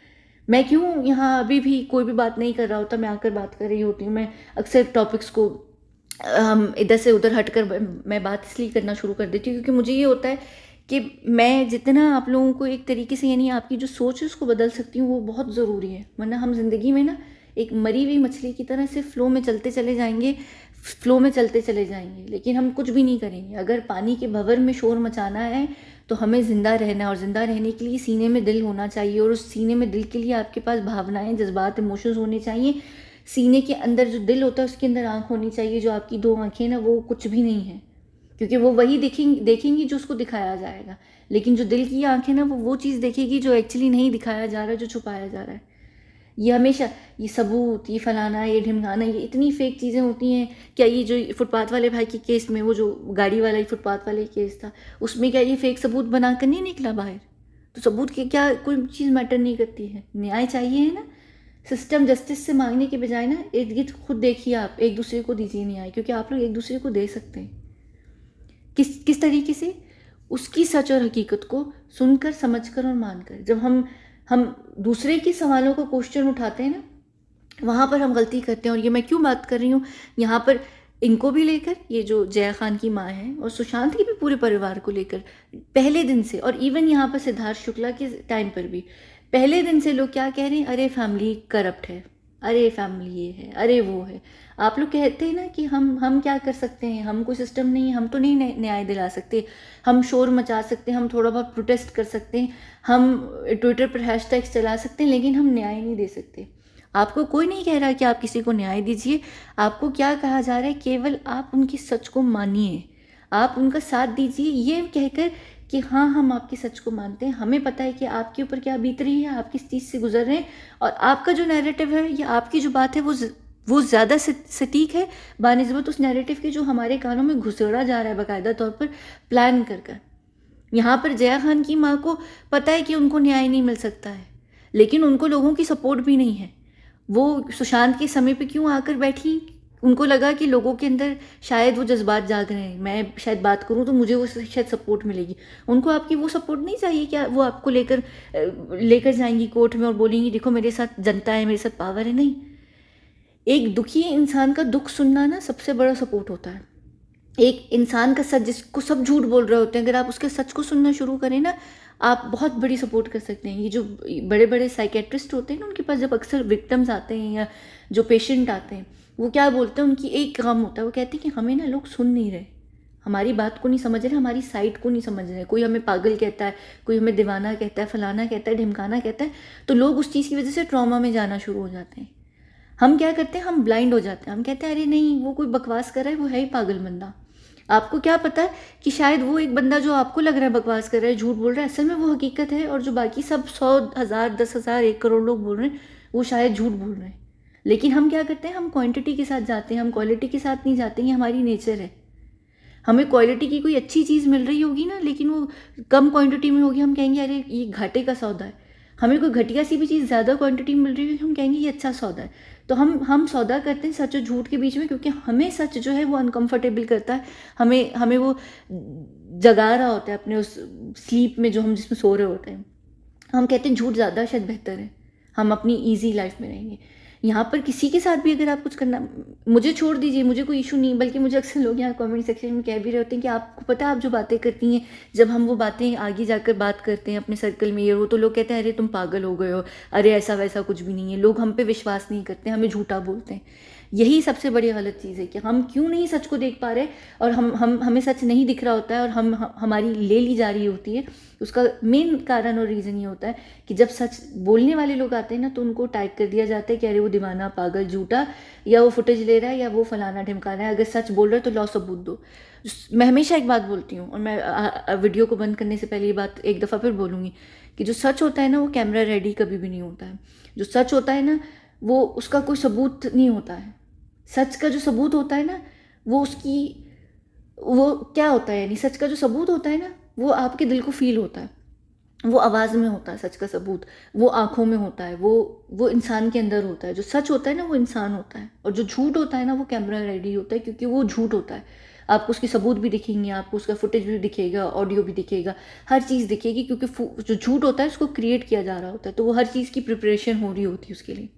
मैं क्यों यहाँ अभी भी कोई भी बात नहीं कर रहा होता, मैं आकर बात कर रही होती हूँ। मैं अक्सर टॉपिक्स को हम इधर से उधर हटकर मैं बात इसलिए करना शुरू कर देती हूँ, क्योंकि मुझे ये होता है कि मैं जितना आप लोगों को एक तरीके से, यानी आपकी जो सोच है उसको बदल सकती हूँ, वो बहुत ज़रूरी है। वरना हम जिंदगी में ना एक मरी हुई मछली की तरह से फ्लो में चलते चले जाएंगे, लेकिन हम कुछ भी नहीं करेंगे। अगर पानी के भंवर में शोर मचाना है तो हमें ज़िंदा रहना है, और ज़िंदा रहने के लिए सीने में दिल होना चाहिए, और उस सीने में दिल के लिए आपके पास भावनाएं, जज्बात, इमोशंस होने चाहिए। सीने के अंदर जो दिल होता है उसके अंदर आँख होनी चाहिए। जो आपकी 2 आँखें ना, वो कुछ भी नहीं है, क्योंकि वो वही देखेंगी जो उसको दिखाया जाएगा। लेकिन जो दिल की आँखें ना, वो चीज़ देखेगी जो एक्चुअली नहीं दिखाया जा रहा है, जो छुपाया जा रहा है। ये हमेशा ये सबूत, ये फलाना, ये ढिमकाना, ये इतनी फेक चीज़ें होती हैं। क्या ये जो फुटपाथ वाले भाई के केस में, वो जो गाड़ी वाला फुटपाथ वाले केस था, उसमें क्या ये फेक सबूत बनाकर नहीं निकला बाहर? तो सबूत की क्या कोई चीज़ मैटर नहीं करती है? न्याय चाहिए है ना। सिस्टम जस्टिस से मांगने के बजाय ना इर्द गिर्द खुद देखिए, आप एक दूसरे को दीजिए न्याय, क्योंकि आप लोग एक दूसरे को दे सकते हैं। किस तरीके से? उसकी सच और हकीकत को सुनकर, समझकर और मानकर। जब हम दूसरे के सवालों को क्वेश्चन उठाते हैं ना, वहाँ पर हम गलती करते हैं। और ये मैं क्यों बात कर रही हूँ यहाँ पर, इनको भी लेकर, ये जो जया खान की माँ है और सुशांत के भी पूरे परिवार को लेकर, पहले दिन से, और इवन यहाँ पर सिद्धार्थ शुक्ला के टाइम पर भी, पहले दिन से लोग क्या कह रहे हैं, अरे फैमिली करप्ट है, अरे फैमिली ये है, अरे वो है। आप लोग कहते हैं ना कि हम क्या कर सकते हैं, हम कोई सिस्टम नहीं है, हम तो नहीं न्याय दिला सकते। हम शोर मचा सकते हैं, हम थोड़ा बहुत प्रोटेस्ट कर सकते हैं, हम ट्विटर पर हैशटैग्स चला सकते हैं, लेकिन हम न्याय नहीं दे सकते। आपको कोई नहीं कह रहा कि आप किसी को न्याय दीजिए। आपको क्या कहा जा रहा है, केवल आप उनकी सच को मानिए, आप उनका साथ दीजिए, ये कहकर कि हाँ हम आपकी सच को मानते हैं, हमें पता है कि आपके ऊपर क्या बीत रही है, आप किस चीज़ से गुजर रहे हैं, और आपका जो नैरेटिव है या आपकी जो बात है वो ज़्यादा सटीक है बानिस्बत उस नैरेटिव के जो हमारे कानों में घुसेड़ा जा रहा है बाकायदा तौर पर प्लान कर कर। यहाँ पर जया खान की माँ को पता है कि उनको न्याय नहीं मिल सकता है, लेकिन उनको लोगों की सपोर्ट भी नहीं है। वो सुशांत के समय पे क्यों आकर बैठी, उनको लगा कि लोगों के अंदर शायद वो जज्बात जाग रहे हैं, मैं शायद बात करूं तो मुझे वो शायद सपोर्ट मिलेगी। उनको आपकी वो सपोर्ट नहीं चाहिए, क्या वो आपको लेकर लेकर जाएंगी कोर्ट में और बोलेंगी देखो मेरे साथ जनता है, मेरे साथ पावर है? नहीं। एक दुखी इंसान का दुख सुनना ना सबसे बड़ा सपोर्ट होता है। एक इंसान का सच, जिसको सब झूठ बोल रहे होते हैं, अगर आप उसके सच को सुनना शुरू करें ना, आप बहुत बड़ी सपोर्ट कर सकते हैं। ये जो बड़े बड़े साइकेट्रिस्ट होते हैं ना, उनके पास जब अक्सर विक्टिम्स आते हैं या जो पेशेंट आते हैं, वो क्या बोलते हैं, उनकी एक काम होता है, वो कहते हैं कि हमें ना लोग सुन नहीं रहे, हमारी बात को नहीं समझ रहे, हमारी साइड को नहीं समझ रहे। कोई हमें पागल कहता है, कोई हमें दीवाना कहता है, फलाना कहता है, ढिमकाना कहता है, तो लोग उस चीज़ की वजह से ट्रॉमा में जाना शुरू हो जाते हैं। हम क्या करते हैं, हम ब्लाइंड हो जाते हैं, हम कहते हैं अरे नहीं वो कोई बकवास कर रहा है, वो है ही पागल बंदा। आपको क्या पता है कि शायद वो एक बंदा जो आपको लग रहा है बकवास कर रहा है, झूठ बोल रहा है, असल में वो हकीकत है, और जो बाकी सब 100,000 10,000 1 करोड़ लोग बोल रहे हैं वो शायद झूठ बोल रहे हैं। लेकिन हम क्या करते हैं, हम क्वांटिटी के साथ जाते हैं, हम क्वालिटी के साथ नहीं जाते। ये हमारी नेचर है। हमें क्वालिटी की कोई अच्छी चीज़ मिल रही होगी ना, लेकिन वो कम क्वांटिटी में होगी, हम कहेंगे अरे ये घाटे का सौदा है। हमें कोई घटिया सी भी चीज़ ज़्यादा क्वांटिटी में मिल रही है, हम कहेंगे ये अच्छा सौदा है। तो हम सौदा करते हैं सच और झूठ के बीच में, क्योंकि हमें सच जो है वो अनकंफर्टेबल करता है, हमें हमें वो जगा रहा होता है अपने उस स्लीप में जो हम जिसमें सो रहे होते हैं। हम कहते हैं झूठ ज़्यादा शायद बेहतर है, हम अपनी ईजी लाइफ में रहेंगे। यहाँ पर किसी के साथ भी अगर आप कुछ करना, मुझे छोड़ दीजिए, मुझे कोई इशू नहीं, बल्कि मुझे अक्सर लोग यहाँ कमेंट सेक्शन में कह भी रहे होते हैं कि आपको पता है आप जो बातें करती हैं, जब हम वो बातें आगे जाकर बात करते हैं अपने सर्कल में ये वो, तो लोग कहते हैं अरे तुम पागल हो गए हो, अरे ऐसा वैसा कुछ भी नहीं है। लोग हम पे विश्वास नहीं करते, हमें झूठा बोलते हैं। यही सबसे बड़ी गलत चीज़ है कि हम क्यों नहीं सच को देख पा रहे, और हमें सच नहीं दिख रहा होता है, और हमारी ले ली जा रही होती है। उसका मेन कारण और रीज़न ये होता है कि जब सच बोलने वाले लोग आते हैं ना, तो उनको टैग कर दिया जाता है कि अरे वो दीवाना, पागल, झूठा, या वो फुटेज ले रहा है, या वो फलाना ढिमकाना है। अगर सच बोल रहे हो तो लाओ सबूत दो। मैं हमेशा एक बात बोलती हूँ, और मैं वीडियो को बंद करने से पहले ये बात एक दफ़ा फिर बोलूँगी कि जो सच होता है ना, वो कैमरा रेडी कभी भी नहीं होता है। जो सच होता है ना, वो उसका कोई सबूत नहीं होता है। सच का जो सबूत होता है ना, वो क्या होता है, यानी सच का जो सबूत होता है ना, वो आपके दिल को फील होता है, वो आवाज़ में होता है। सच का सबूत वो आँखों में होता है, वो इंसान के अंदर होता है। जो सच होता है ना, वो इंसान होता है, और जो झूठ होता है ना, वो कैमरा रेडी होता है, क्योंकि वो झूठ होता है। आपको उसके सबूत भी दिखेंगे, आपको उसका फुटेज भी दिखेगा, ऑडियो भी दिखेगा, हर चीज़ दिखेगी, क्योंकि जो झूठ होता है उसको क्रिएट किया जा रहा होता है, तो वो हर चीज़ की प्रिपरेशन हो रही होती है उसके लिए।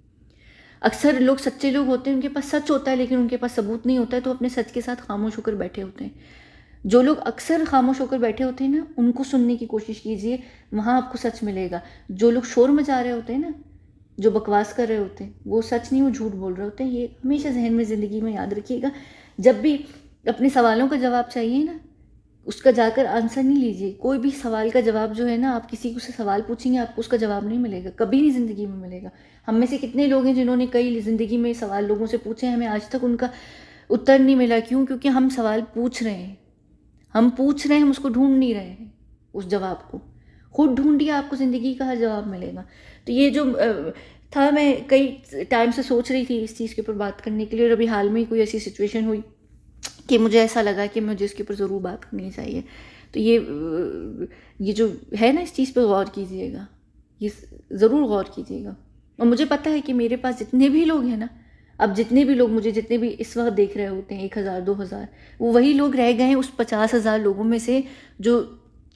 अक्सर लोग सच्चे लोग होते हैं, उनके पास सच होता है लेकिन उनके पास सबूत नहीं होता है, तो अपने सच के साथ खामोश होकर बैठे होते हैं। जो लोग अक्सर खामोश होकर बैठे होते हैं ना, उनको सुनने की कोशिश कीजिए, वहाँ आपको सच मिलेगा। जो लोग शोर मचा रहे होते हैं ना, जो बकवास कर रहे होते हैं, वो सच नहीं, वो झूठ बोल रहे होते हैं। ये हमेशा जहन में, ज़िंदगी में याद रखिएगा। जब भी अपने सवालों का जवाब चाहिए ना, उसका जाकर आंसर नहीं लीजिए। कोई भी सवाल का जवाब जो है ना, आप किसी को से सवाल पूछेंगे, आपको उसका जवाब नहीं मिलेगा, कभी नहीं ज़िंदगी में मिलेगा। हम में से कितने लोग हैं जिन्होंने कई ज़िंदगी में सवाल लोगों से पूछे, हमें आज तक उनका उत्तर नहीं मिला। क्यों? क्योंकि हम सवाल पूछ रहे हैं, हम उसको ढूंढ नहीं रहे हैं उस जवाब को। खुद ढूंढिए, आपको ज़िंदगी का हर जवाब मिलेगा। तो ये जो था, मैं कई टाइम से सोच रही थी इस चीज़ के ऊपर बात करने के लिए, और अभी हाल में ही कोई ऐसी सिचुएशन हुई कि मुझे ऐसा लगा कि मुझे इसके ऊपर ज़रूर बात करनी चाहिए। तो ये जो है ना, इस चीज़ पर गौर कीजिएगा, ये ज़रूर गौर कीजिएगा। और मुझे पता है कि मेरे पास जितने भी लोग हैं ना, अब जितने भी लोग मुझे जितने भी इस वक्त देख रहे होते हैं, 1,000 2,000, वो वही लोग रह गए हैं उस 50,000 लोगों में से जो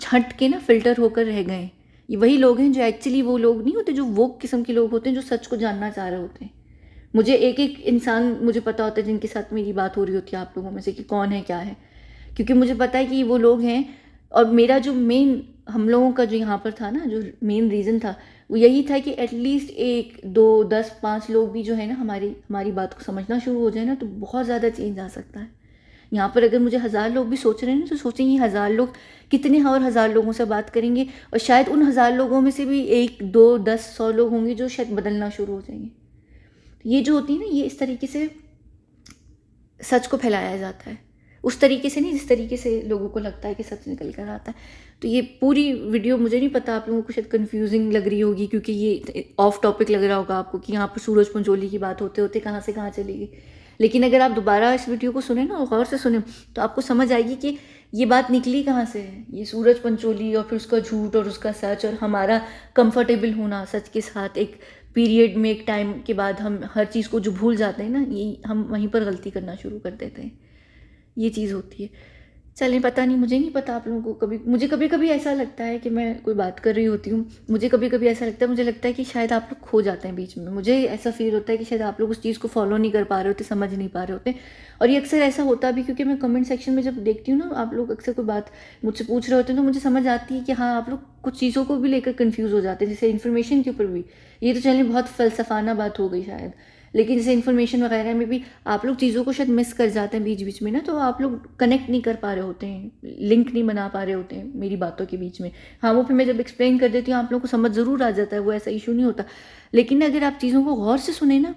छंट के ना फिल्टर होकर रह गए हैं। ये वही लोग हैं जो एक्चुअली वो लोग नहीं होते, जो वो किस्म के लोग होते हैं, जो सच को जानना चाह रहे होते हैं। मुझे एक एक इंसान मुझे पता होता है जिनके साथ मेरी बात हो रही होती है आप लोगों में से, कि कौन है क्या है, क्योंकि मुझे पता है कि वो लोग हैं। और मेरा जो मेन हम लोगों का जो यहाँ पर था ना, जो मेन रीज़न था वो यही था कि एटलीस्ट 1, 2, 10, 5 लोग भी जो है ना हमारी हमारी बात को समझना शुरू हो जाए ना, तो बहुत ज़्यादा चेंज आ सकता है। यहाँ पर अगर मुझे 1000 लोग भी सोच रहे हैं ना, तो सोचेंगे 1000 लोग कितने और 1000 लोगों से बात करेंगे, और शायद उन 1000 लोगों में से भी 1, 2, 10, 100 लोग होंगे जो शायद बदलना शुरू हो जाएंगे। तो ये जो होती है ना, ये इस तरीके से सच को फैलाया जाता है, उस तरीके से नहीं जिस तरीके से लोगों को लगता है कि सच निकल कर आता है। तो ये पूरी वीडियो मुझे नहीं पता आप लोगों को शायद कंफ्यूजिंग लग रही होगी, क्योंकि ये ऑफ टॉपिक लग रहा होगा आपको कि यहाँ पर सूरज पंचोली की बात होते होते कहाँ से कहाँ चली गई। लेकिन अगर आप दोबारा इस वीडियो को सुने ना और गौर से सुने, तो आपको समझ आएगी कि ये बात निकली कहाँ से है। ये सूरज पंचोली और फिर उसका झूठ और उसका सच और हमारा कंफर्टेबल होना सच के साथ, एक पीरियड में एक टाइम के बाद हम हर चीज़ को जो भूल जाते हैं ना, ये हम वहीं पर गलती करना शुरू कर देते हैं। ये चीज़ होती है। चलें, पता नहीं, मुझे नहीं पता आप लोगों को। कभी मुझे कभी कभी ऐसा लगता है कि मैं कोई बात कर रही होती हूँ, मुझे कभी कभी ऐसा लगता है, मुझे लगता है कि शायद आप लोग खो जाते हैं बीच में। मुझे ऐसा फील होता है कि शायद आप लोग उस चीज़ को फॉलो नहीं कर पा रहे होते, समझ नहीं पा रहे होते। और ये अक्सर ऐसा होता भी, क्योंकि मैं कमेंट सेक्शन में जब देखती हूँ ना, आप लोग अक्सर कोई बात मुझसे पूछ रहे होते हैं, तो मुझे समझ आती है कि हाँ, आप लोग कुछ चीज़ों को भी लेकर कन्फ्यूज़ हो जाते हैं, जैसे इन्फॉर्मेशन के ऊपर भी। ये तो चलिए बहुत फ़लसफ़ाना बात हो गई शायद, लेकिन जैसे इन्फॉर्मेशन वगैरह में भी आप लोग चीज़ों को शायद मिस कर जाते हैं बीच बीच में ना, तो आप लोग कनेक्ट नहीं कर पा रहे होते हैं, लिंक नहीं बना पा रहे होते हैं मेरी बातों के बीच में। हाँ, वो फिर मैं जब एक्सप्लेन कर देती हूँ आप लोगों को समझ ज़रूर आ जाता है, वो ऐसा इशू नहीं होता। लेकिन अगर आप चीज़ों को गौर से सुने ना,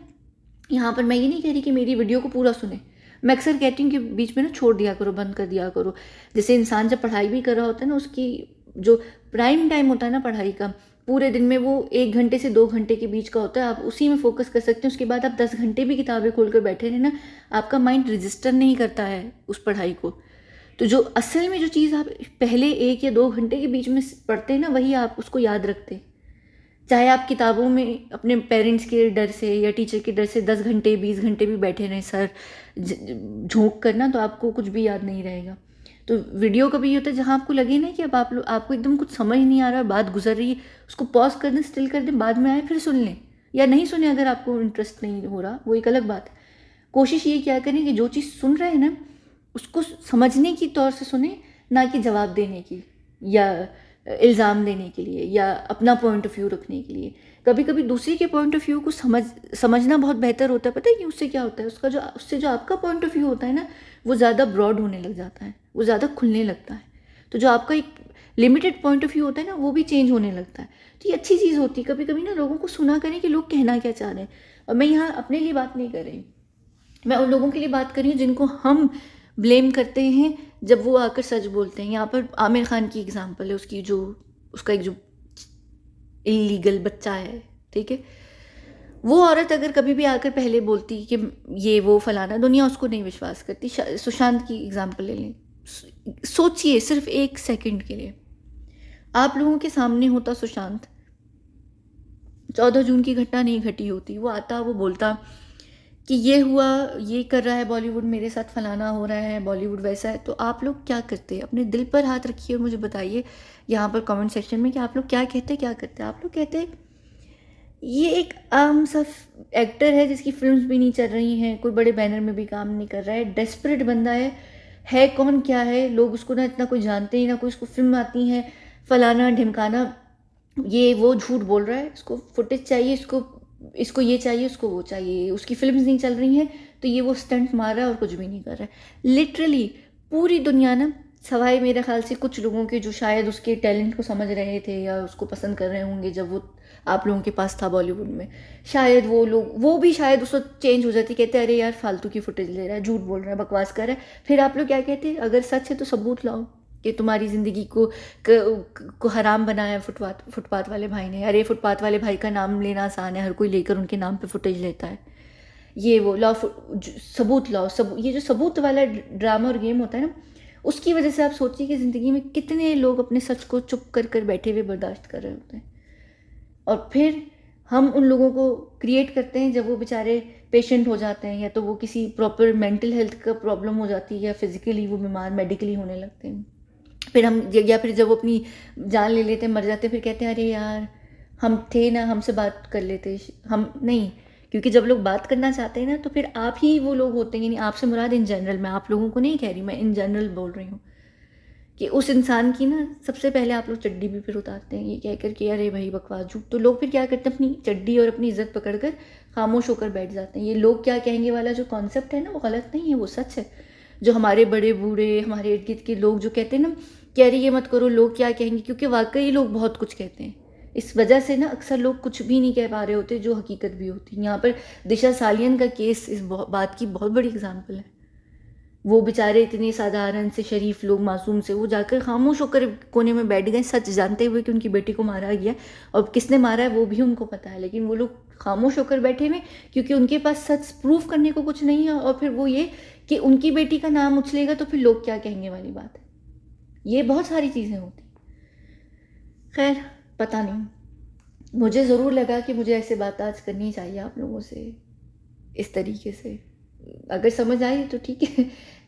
यहाँ पर मैं ये नहीं कह रही कि मेरी वीडियो को पूरा सुने, मैं अक्सर कहती हूँ कि बीच में ना छोड़ दिया करो, बंद कर दिया करो। जैसे इंसान जब पढ़ाई भी कर रहा होता है ना, उसकी जो प्राइम टाइम होता है ना पढ़ाई का, पूरे दिन में वो 1 घंटे से 2 घंटे के बीच का होता है, आप उसी में फोकस कर सकते हैं। उसके बाद आप 10 घंटे भी किताबें खोलकर बैठे रहे ना, आपका माइंड रजिस्टर नहीं करता है उस पढ़ाई को। तो जो असल में जो चीज़ आप पहले 1 या 2 घंटे के बीच में पढ़ते हैं ना, वही आप उसको याद रखते हैं। चाहे आप किताबों में अपने पेरेंट्स के डर से या टीचर के डर से 10 घंटे 20 घंटे भी बैठे रहें सर झोंक करना, तो आपको कुछ भी याद नहीं रहेगा। तो वीडियो का भी ये होता है, जहाँ आपको लगे ना कि अब आपको एकदम कुछ समझ नहीं आ रहा, बात गुजर रही है, उसको पॉज कर दें, स्टिल कर दें, बाद में आए फिर सुन लें, या नहीं सुने अगर आपको इंटरेस्ट नहीं हो रहा, वो एक अलग बात है। कोशिश ये क्या करें कि जो चीज़ सुन रहे हैं ना, उसको समझने की तौर से सुने, ना कि जवाब देने की या इल्ज़ाम देने के लिए या अपना पॉइंट ऑफ व्यू रखने के लिए। कभी कभी दूसरे के पॉइंट ऑफ व्यू को समझना बहुत बेहतर होता है। पता है कि उससे क्या होता है, उससे जो आपका पॉइंट ऑफ व्यू होता है ना, वो ज़्यादा ब्रॉड होने लग जाता है, वो ज़्यादा खुलने लगता है। तो जो आपका एक लिमिटेड पॉइंट ऑफ व्यू होता है ना, वो भी चेंज होने लगता है। तो ये अच्छी चीज़ होती है। कभी कभी ना लोगों को सुना करें कि लोग कहना क्या चाह रहे हैं। और मैं यहाँ अपने लिए बात नहीं कर रही, मैं उन लोगों के लिए बात कर रही हूँ जिनको हम ब्लेम करते हैं जब वो आकर सच बोलते हैं। यहाँ पर आमिर खान की एग्जांपल है, उसका एक जो इलीगल बच्चा है, ठीक है, वो औरत अगर कभी भी आकर पहले बोलती कि ये वो फलाना, दुनिया उसको नहीं विश्वास करती। सुशांत की एग्जांपल ले लें, सोचिए सिर्फ 1 सेकंड के लिए, आप लोगों के सामने होता सुशांत, 14 जून की घटना नहीं घटी होती, वो आता, वो बोलता कि ये हुआ, ये कर रहा है बॉलीवुड, मेरे साथ फलाना हो रहा है, बॉलीवुड वैसा है, तो आप लोग क्या करते हैं? अपने दिल पर हाथ रखिए और मुझे बताइए यहाँ पर कमेंट सेक्शन में कि आप लोग क्या कहते हैं, क्या करते हैं? आप लोग कहते हैं ये एक आम सा एक्टर है जिसकी फिल्म्स भी नहीं चल रही हैं, कोई बड़े बैनर में भी काम नहीं कर रहा है, डेस्परेट बंदा है कौन, क्या है, लोग उसको ना इतना कोई जानते ही ना, कोई उसको फिल्म आती है, फलाना ढिमकाना, ये वो झूठ बोल रहा है, इसको फुटेज चाहिए, इसको ये चाहिए, उसको वो चाहिए, उसकी फिल्म्स नहीं चल रही हैं तो ये वो स्टंट मार रहा है और कुछ भी नहीं कर रहा है। लिटरली पूरी दुनिया ना, सवाए मेरे ख्याल से कुछ लोगों के जो शायद उसके टैलेंट को समझ रहे थे या उसको पसंद कर रहे होंगे जब वो आप लोगों के पास था बॉलीवुड में, शायद वो भी शायद उसको चेंज हो जाती, कहते अरे यार फालतू की फुटेज ले रहा है, झूठ बोल रहा है, बकवास कर रहा है। फिर आप लोग क्या कहते हैं, अगर सच है तो सबूत लाओ कि तुम्हारी ज़िंदगी को हराम बनाया है फुटपाथ वाले भाई ने। अरे फुटपाथ वाले भाई का नाम लेना आसान है, हर कोई लेकर उनके नाम पे फुटेज लेता है। ये वो लाओ, सबूत लाओ, ये जो सबूत वाला ड्रामा और गेम होता है ना, उसकी वजह से आप सोचिए कि ज़िंदगी में कितने लोग अपने सच को चुप कर बैठे हुए बर्दाश्त कर रहे होते हैं। और फिर हम उन लोगों को क्रिएट करते हैं जब वो बेचारे पेशेंट हो जाते हैं, या तो वो किसी प्रॉपर मेंटल हेल्थ का प्रॉब्लम हो जाती है, या फिजिकली वो बीमार मेडिकली होने लगते हैं। फिर फिर जब वो अपनी जान ले लेते हैं, मर जाते हैं, फिर कहते हैं अरे यार हम थे ना, हमसे बात कर लेते, हम नहीं। क्योंकि जब लोग बात करना चाहते हैं ना, तो फिर आप ही वो लोग होते हैं, यानी आपसे मुराद इन जनरल, मैं आप लोगों को नहीं कह रही, मैं इन जनरल बोल रही हूँ कि उस इंसान की ना सबसे पहले आप लोग चड्डी भी फिर उतारते हैं ये कह कर कि अरे भाई बकवास झूठ। तो लोग फिर क्या करते हैं, अपनी चड्डी और अपनी इज्जत पकड़ कर खामोश होकर बैठ जाते हैं। ये लोग क्या कहेंगे वाला जो कॉन्सेप्ट है ना, वो गलत नहीं है, वो सच है। जो हमारे बड़े बूढ़े, हमारे इर्द गिर्द के लोग जो कहते हैं ना कि अरे ये मत करो लोग क्या कहेंगे, क्योंकि वाकई लोग बहुत कुछ कहते हैं। इस वजह से ना अक्सर लोग कुछ भी नहीं कह पा रहे होते जो हकीकत भी होती है। यहाँ पर दिशा सालियन का केस इस बात की बहुत बड़ी एग्जाम्पल है। वो बेचारे इतने साधारण से शरीफ लोग, मासूम से, वो जाकर खामोश होकर कोने में बैठ गए, सच जानते हुए कि उनकी बेटी को मारा गया और किसने मारा है वो भी उनको पता है, लेकिन वो लोग खामोश होकर बैठे हुए क्योंकि उनके पास सच प्रूफ करने को कुछ नहीं है। और फिर वो ये कि उनकी बेटी का नाम उछलेगा तो फिर लोग क्या कहेंगे वाली बात है। ये बहुत सारी चीज़ें होती। खैर पता नहीं, मुझे ज़रूर लगा कि मुझे ऐसे बात आज करनी चाहिए आप लोगों से इस तरीके से। अगर समझ आई तो ठीक है,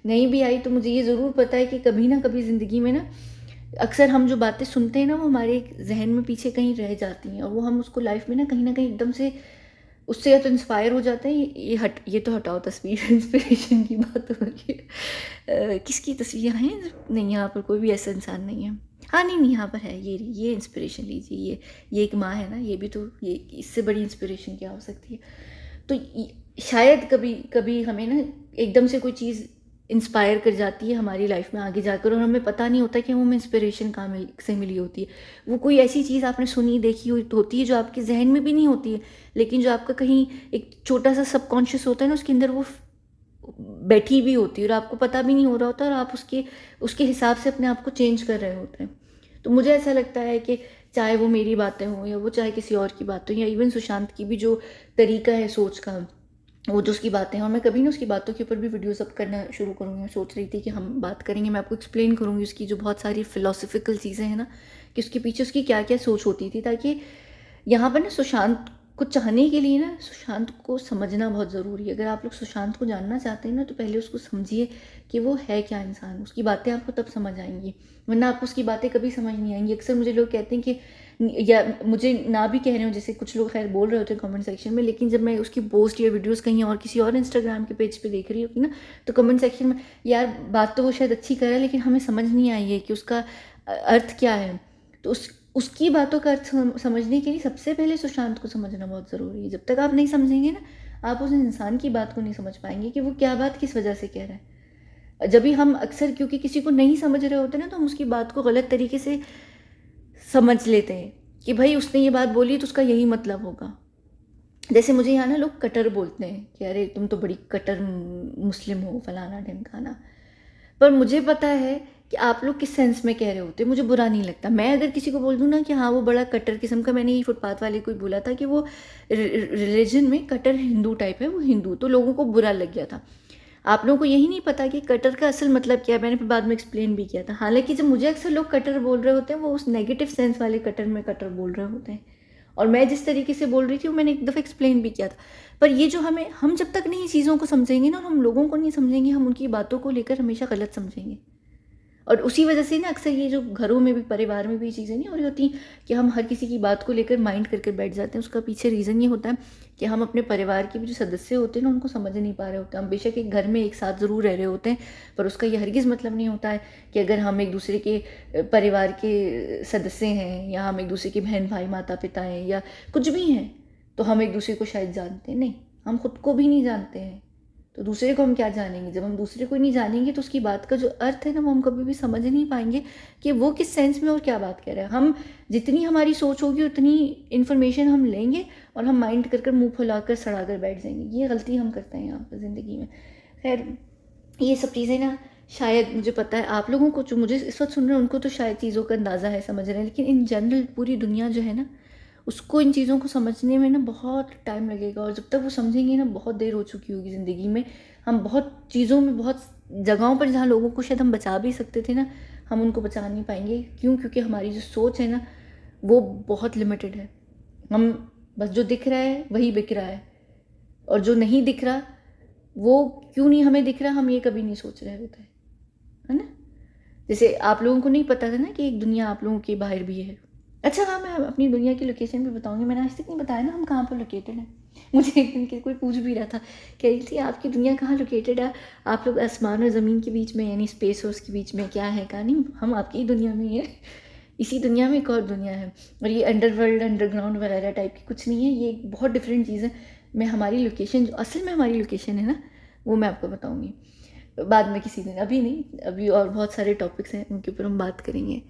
नहीं भी आई तो मुझे ये ज़रूर पता है कि कभी ना कभी ज़िंदगी में ना अक्सर हम जो बातें सुनते हैं ना वो हमारे जहन में पीछे कहीं रह जाती हैं और वो हम उसको लाइफ में ना कहीं एकदम से उससे या तो इंस्पायर हो जाते हैं। ये तो हटाओ तस्वीर, इंस्पिरेशन की बात हो रही है। किसकी तस्वीर हैं? नहीं, यहाँ पर कोई भी ऐसा इंसान नहीं है। हाँ नहीं, यहाँ पर है, ये इंस्पिरेशन लीजिए। ये एक माँ है ना, ये भी तो, ये इससे बड़ी इंस्पिरेशन क्या हो सकती है। तो शायद कभी कभी हमें ना एकदम से कोई चीज़ इंस्पायर कर जाती है हमारी लाइफ में आगे जाकर और हमें पता नहीं होता कि हमें इंस्पिरेशन कहाँ से मिली होती है। वो कोई ऐसी चीज़ आपने सुनी देखी होती है जो आपके जहन में भी नहीं होती है, लेकिन जो आपका कहीं एक छोटा सा सबकॉन्शियस होता है ना, उसके अंदर वो बैठी भी होती है और आपको पता भी नहीं हो रहा होता और आप उसके हिसाब से अपने आप को चेंज कर रहे होते हैं। तो मुझे ऐसा लगता है कि चाहे वो मेरी बातें हों या वो चाहे किसी और की बात हो या इवन सुशांत की भी जो तरीका है सोच का, वो जो उसकी बातें हैं, और मैं कभी ना उसकी बातों के ऊपर भी वीडियोस अब करना शुरू करूँगी। मैं सोच रही थी कि हम बात करेंगे, मैं आपको एक्सप्लेन करूँगी उसकी जो बहुत सारी फ़िलोसफिकल चीज़ें हैं ना, कि उसके पीछे उसकी क्या क्या सोच होती थी, ताकि यहाँ पर ना सुशांत को चाहने के लिए ना सुशांत को समझना बहुत ज़रूरी है। अगर आप लोग सुशांत को जानना चाहते हैं ना तो पहले उसको समझिए कि वो है क्या इंसान, उसकी बातें आपको तब समझ आएंगी, वरना आपको उसकी बातें कभी समझ नहीं आएंगी। अक्सर मुझे लोग कहते हैं कि, या मुझे ना भी कह रहे हो, जैसे कुछ लोग खैर बोल रहे होते हैं कमेंट सेक्शन में, लेकिन जब मैं उसकी पोस्ट या वीडियोस कहीं और किसी और इंस्टाग्राम के पेज पे देख रही होती ना, तो कमेंट सेक्शन में यार बात तो वो शायद अच्छी कर रहा है लेकिन हमें समझ नहीं आई है कि उसका अर्थ क्या है। तो उसकी बातों का अर्थ समझने के लिए सबसे पहले सुशांत को समझना बहुत ज़रूरी है। जब तक आप नहीं समझेंगे ना, आप उस इंसान की बात को नहीं समझ पाएंगे कि वो क्या बात किस वजह से कह रहा है। जब भी हम अक्सर क्योंकि किसी को नहीं समझ रहे होते ना, तो हम उसकी बात को गलत तरीके से समझ लेते हैं कि भाई उसने ये बात बोली तो उसका यही मतलब होगा। जैसे मुझे यहाँ ना लोग कटर बोलते हैं कि अरे तुम तो बड़ी कटर मुस्लिम हो, फलाना ढिमकाना। पर मुझे पता है कि आप लोग किस सेंस में कह रहे होते, मुझे बुरा नहीं लगता। मैं अगर किसी को बोल दूँ ना कि हाँ वो बड़ा कट्टर किस्म का, मैंने ये फुटपाथ वाले को ही बोला था कि वो रिलीजन में कट्टर हिंदू टाइप है, वो हिंदू, तो लोगों को बुरा लग गया था। आप लोगों को यही नहीं पता कि कटर का असल मतलब क्या है, मैंने फिर बाद में एक्सप्लेन भी किया था। हालांकि जब मुझे अक्सर लोग कटर बोल रहे होते हैं वो उस नेगेटिव सेंस वाले कटर में कटर बोल रहे होते हैं, और मैं जिस तरीके से बोल रही थी वो मैंने एक दफ़ा एक्सप्लेन भी किया था। पर ये जो हम जब तक नहीं चीज़ों को समझेंगे ना और हम लोगों को नहीं समझेंगे, हम उनकी बातों को लेकर हमेशा गलत समझेंगे। और उसी वजह से ना अक्सर ये जो घरों में भी, परिवार में भी चीज़ें नहीं हो रही होती कि हम हर किसी की बात को लेकर माइंड करके बैठ जाते हैं। उसका पीछे रीज़न ये होता है कि हम अपने परिवार के भी जो सदस्य होते हैं ना उनको समझ नहीं पा रहे होते। हम बेशक एक घर में एक साथ ज़रूर रह रहे होते हैं, पर उसका ये हरगिज़ मतलब नहीं होता है कि अगर हम एक दूसरे के परिवार के सदस्य हैं या हम एक दूसरे के बहन भाई माता पिता हैं या कुछ भी हैं तो हम एक दूसरे को शायद जानते हैं। नहीं, हम खुद को भी नहीं जानते हैं तो दूसरे को हम क्या जानेंगे। जब हम दूसरे को नहीं जानेंगे तो उसकी बात का जो अर्थ है ना वो हम कभी भी समझ नहीं पाएंगे कि वो किस सेंस में और क्या बात कह रहा है। हम जितनी हमारी सोच होगी उतनी इन्फॉर्मेशन हम लेंगे और हम माइंड कर मुँह फुला कर सड़ा कर बैठ जाएंगे। ये गलती हम करते हैं यहाँ पर ज़िंदगी में। खैर ये सब चीज़ें ना शायद मुझे पता है आप लोगों को जो मुझे इस वक्त सुन रहे हैं उनको तो शायद चीज़ों का अंदाज़ा है, समझ रहे हैं, लेकिन इन जनरल पूरी दुनिया जो है ना उसको इन चीज़ों को समझने में ना बहुत टाइम लगेगा। और जब तक वो समझेंगे ना बहुत देर हो चुकी होगी ज़िंदगी में। हम बहुत चीज़ों में, बहुत जगहों पर जहाँ लोगों को शायद हम बचा भी सकते थे ना, हम उनको बचा नहीं पाएंगे। क्यों? क्योंकि हमारी जो सोच है ना वो बहुत लिमिटेड है। हम बस जो दिख रहा है वही बिक रहा है, और जो नहीं दिख रहा वो क्यों नहीं हमें दिख रहा हम ये कभी नहीं सोच रहे होते, है ना। जैसे आप लोगों को नहीं पता था ना कि एक दुनिया आप लोगों के बाहर भी है, अच्छा हाँ, मैं अपनी दुनिया की लोकेशन भी बताऊँगी। मैंने आज तक नहीं बताया ना हम कहाँ पर लोकेटेड हैं। मुझे एक दिन कोई पूछ भी रहा था, कह रही थी आपकी दुनिया कहाँ लोकेटेड है? आप लोग आसमान और ज़मीन के बीच में, यानी स्पेस और उसके बीच में क्या है? कहा नहीं, हम आपकी ही दुनिया में ही हैं। इसी दुनिया में एक और दुनिया है, और ये अंडरवर्ल्ड, अंडरग्राउंड वगैरह टाइप की कुछ नहीं है, ये एक बहुत डिफरेंट चीज़ है। मैं हमारी लोकेशन, जो असल में हमारी लोकेशन है ना, वो मैं आपको बताऊँगी बाद में किसी दिन, अभी नहीं। अभी और बहुत सारे टॉपिक्स हैं, उनके ऊपर हम बात करेंगे,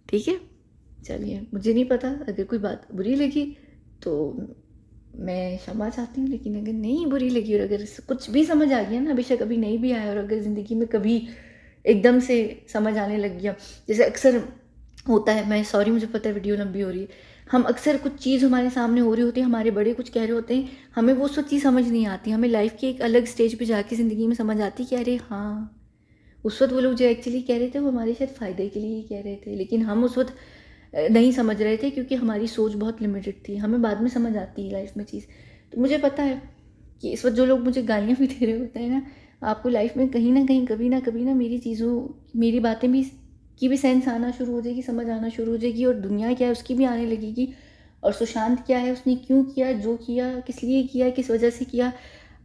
ठीक है? चलिए, मुझे नहीं पता, अगर कोई बात बुरी लगी तो मैं क्षमा चाहती हूँ, लेकिन अगर नहीं बुरी लगी और अगर कुछ भी समझ आ गया ना, बेशक अभी नहीं भी आया, और अगर ज़िंदगी में कभी एकदम से समझ आने लग गया, जैसे अक्सर होता है, मैं सॉरी मुझे पता है वीडियो लंबी हो रही है, हम अक्सर कुछ चीज़ हमारे सामने हो रही होती है, हमारे बड़े कुछ कह रहे होते हैं, हमें वो सब चीज़ समझ नहीं आती, हमें लाइफ की एक अलग स्टेज पे जाके ज़िंदगी में समझ आती है कि अरे हाँ, उस वक़्त वो लोग जो एक्चुअली कह रहे थे वो हमारे शायद फ़ायदे के लिए ही कह रहे थे, लेकिन हम उस वक़्त नहीं समझ रहे थे, क्योंकि हमारी सोच बहुत लिमिटेड थी। हमें बाद में समझ आती है लाइफ़ में चीज़। तो मुझे पता है कि इस वक़्त जो लोग मुझे गालियाँ भी दे रहे होते हैं ना, आपको लाइफ़ में कहीं न कहीं, कभी ना मेरी चीज़ों, मेरी बातें भी की भी सेंस आना शुरू हो जाएगी, समझ आना शुरू हो जाएगी, और दुनिया क्या है उसकी भी आने लगेगी, और सुशांत क्या है, उसने क्यों किया, जो किया, किस लिए किया, किस वजह से किया,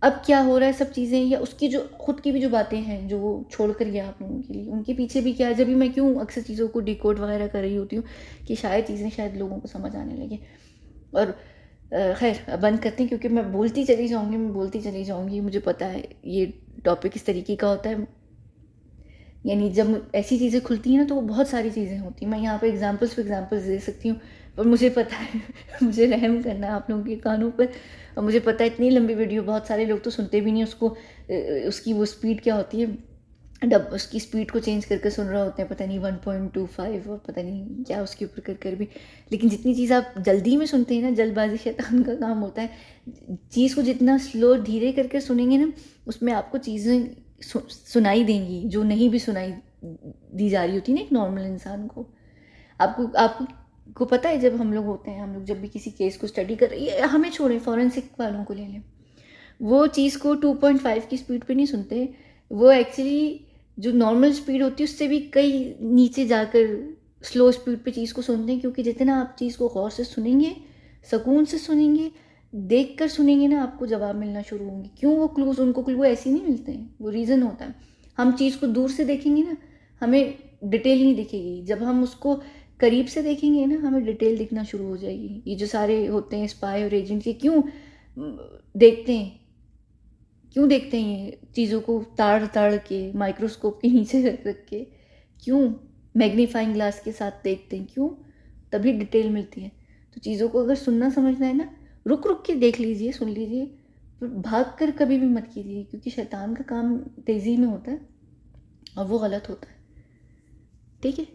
अब क्या हो रहा है, सब चीज़ें, या उसकी जो खुद की भी जो बातें हैं जो वो छोड़ कर गया आप लोगों के लिए, उनके पीछे भी क्या है, जब भी मैं क्यों अक्सर चीज़ों को डिकोड वगैरह कर रही होती हूँ कि शायद चीज़ें शायद लोगों को समझ आने लगे। और खैर अब बंद करते हैं, क्योंकि मैं बोलती चली जाऊँगी, मैं बोलती चली जाऊँगी, मुझे पता है ये टॉपिक इस तरीके का होता है, यानी जब ऐसी चीज़ें खुलती हैं ना तो वो बहुत सारी चीज़ें होती हैं। मैं यहाँ पे एग्ज़ाम्पल्स पे एग्ज़ाम्पल्स दे सकती हूँ, पर मुझे पता है मुझे रहम करना है आप लोगों के कानों पर, और मुझे पता है इतनी लंबी वीडियो बहुत सारे लोग तो सुनते भी नहीं उसको, उसकी वो स्पीड क्या होती है, डब उसकी स्पीड को चेंज करके सुन रहे होते हैं, पता नहीं 1.25 और पता नहीं क्या उसके ऊपर कर भी। लेकिन जितनी चीज़ आप जल्दी में सुनते हैं ना, जल्दबाज़ी शैतान का काम होता है। चीज़ को जितना स्लो धीरे करके सुनेंगे ना, उसमें आपको चीज़ें सुनाई देंगी जो नहीं भी सुनाई दी जा रही होती ना एक नॉर्मल इंसान को। आपको आपको को पता है, जब हम लोग होते हैं, हम लोग जब भी किसी केस को स्टडी कर रहे हैं, हमें छोड़ें, फॉरेंसिक वालों को ले लें, वो चीज़ को 2.5 की स्पीड पे नहीं सुनते, वो एक्चुअली जो नॉर्मल स्पीड होती है उससे भी कई नीचे जाकर स्लो स्पीड पे चीज़ को सुनते हैं, क्योंकि जितना आप चीज़ को गौर से सुनेंगे, सुकून से सुनेंगे, देख कर सुनेंगे ना, आपको जवाब मिलना शुरू होंगे। क्यों वो क्लूज़, उनको क्लू ऐसे ही नहीं मिलते हैं, वो रीज़न होता है। हम चीज़ को दूर से देखेंगे ना, हमें डिटेल नहीं दिखेगी, जब हम उसको करीब से देखेंगे ना, हमें डिटेल दिखना शुरू हो जाएगी। ये जो सारे होते हैं स्पाई और एजेंट, ये क्यों देखते हैं, क्यों देखते हैं ये चीज़ों को ताड़ ताड़ के, माइक्रोस्कोप के नीचे रख रख के, क्यों मैग्नीफाइंग ग्लास के साथ देखते हैं, क्यों? तभी डिटेल मिलती है। तो चीज़ों को अगर सुनना समझना है ना, रुक रुक के देख लीजिए, सुन लीजिए, पर भाग कर कभी भी मत कीजिए, क्योंकि शैतान का काम तेज़ी में होता है और वो गलत होता है। ठीक है?